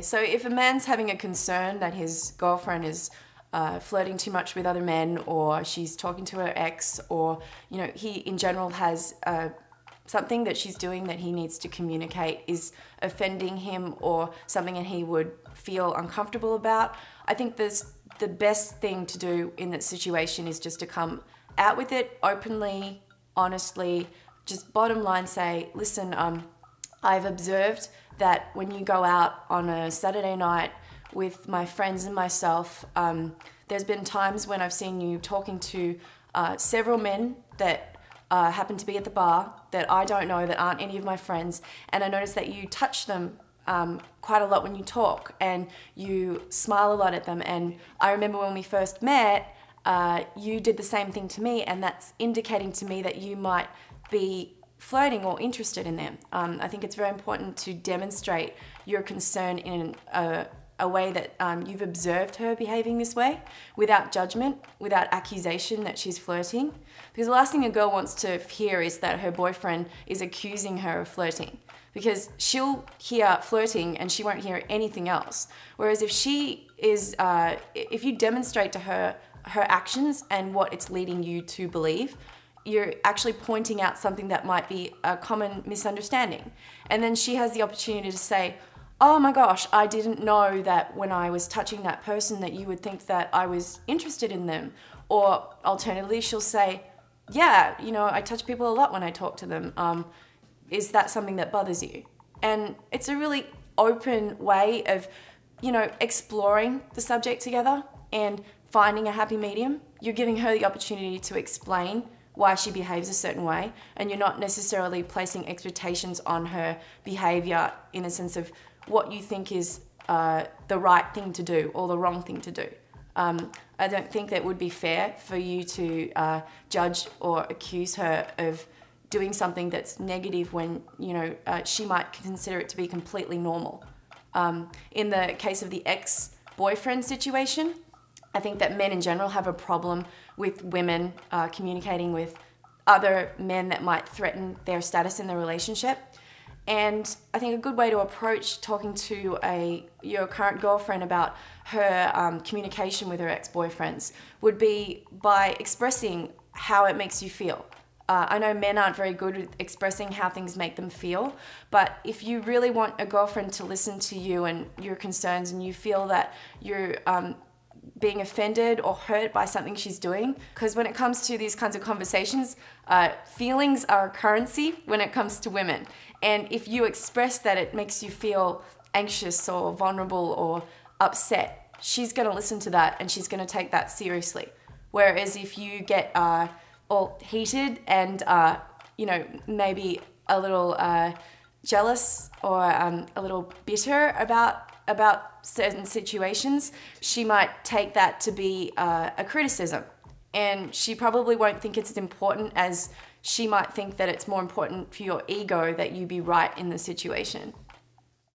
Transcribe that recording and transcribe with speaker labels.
Speaker 1: So if a man's having a concern that his girlfriend is flirting too much with other men, or she's talking to her ex, or he in general has something that she's doing that he needs to communicate is offending him, or something that he would feel uncomfortable about, I think the best thing to do in that situation is just to come out with it openly, honestly, just bottom line say, listen, I've observed that when you go out on a Saturday night with my friends and myself, there's been times when I've seen you talking to several men that happen to be at the bar that I don't know, that aren't any of my friends, and I notice that you touch them quite a lot when you talk, and you smile a lot at them. And I remember when we first met, you did the same thing to me, and that's indicating to me that you might be flirting or interested in them. I think it's very important to demonstrate your concern in a way that you've observed her behaving this way, without judgment, without accusation that she's flirting. Because the last thing a girl wants to hear is that her boyfriend is accusing her of flirting, because she'll hear flirting and she won't hear anything else. Whereas if she is, if you demonstrate to her actions and what it's leading you to believe, you're actually pointing out something that might be a common misunderstanding. And then she has the opportunity to say, oh my gosh, I didn't know that when I was touching that person that you would think that I was interested in them. Or alternatively, she'll say, yeah, I touch people a lot when I talk to them. Is that something that bothers you? And it's a really open way of, exploring the subject together and finding a happy medium. You're giving her the opportunity to explain why she behaves a certain way, and you're not necessarily placing expectations on her behavior in a sense of what you think is the right thing to do or the wrong thing to do. I don't think that it would be fair for you to judge or accuse her of doing something that's negative when she might consider it to be completely normal. In the case of the ex-boyfriend situation, I think that men in general have a problem with women communicating with other men that might threaten their status in the relationship. And I think a good way to approach talking to your current girlfriend about her communication with her ex-boyfriends would be by expressing how it makes you feel. I know men aren't very good with expressing how things make them feel, but if you really want a girlfriend to listen to you and your concerns, and you feel that you're being offended or hurt by something she's doing, because when it comes to these kinds of conversations, feelings are a currency when it comes to women. And if you express that it makes you feel anxious or vulnerable or upset, she's going to listen to that and she's going to take that seriously. Whereas if you get all heated and maybe a little jealous or a little bitter about certain situations, she might take that to be a criticism, and she probably won't think it's as important as she might think that it's more important for your ego that you be right in the situation.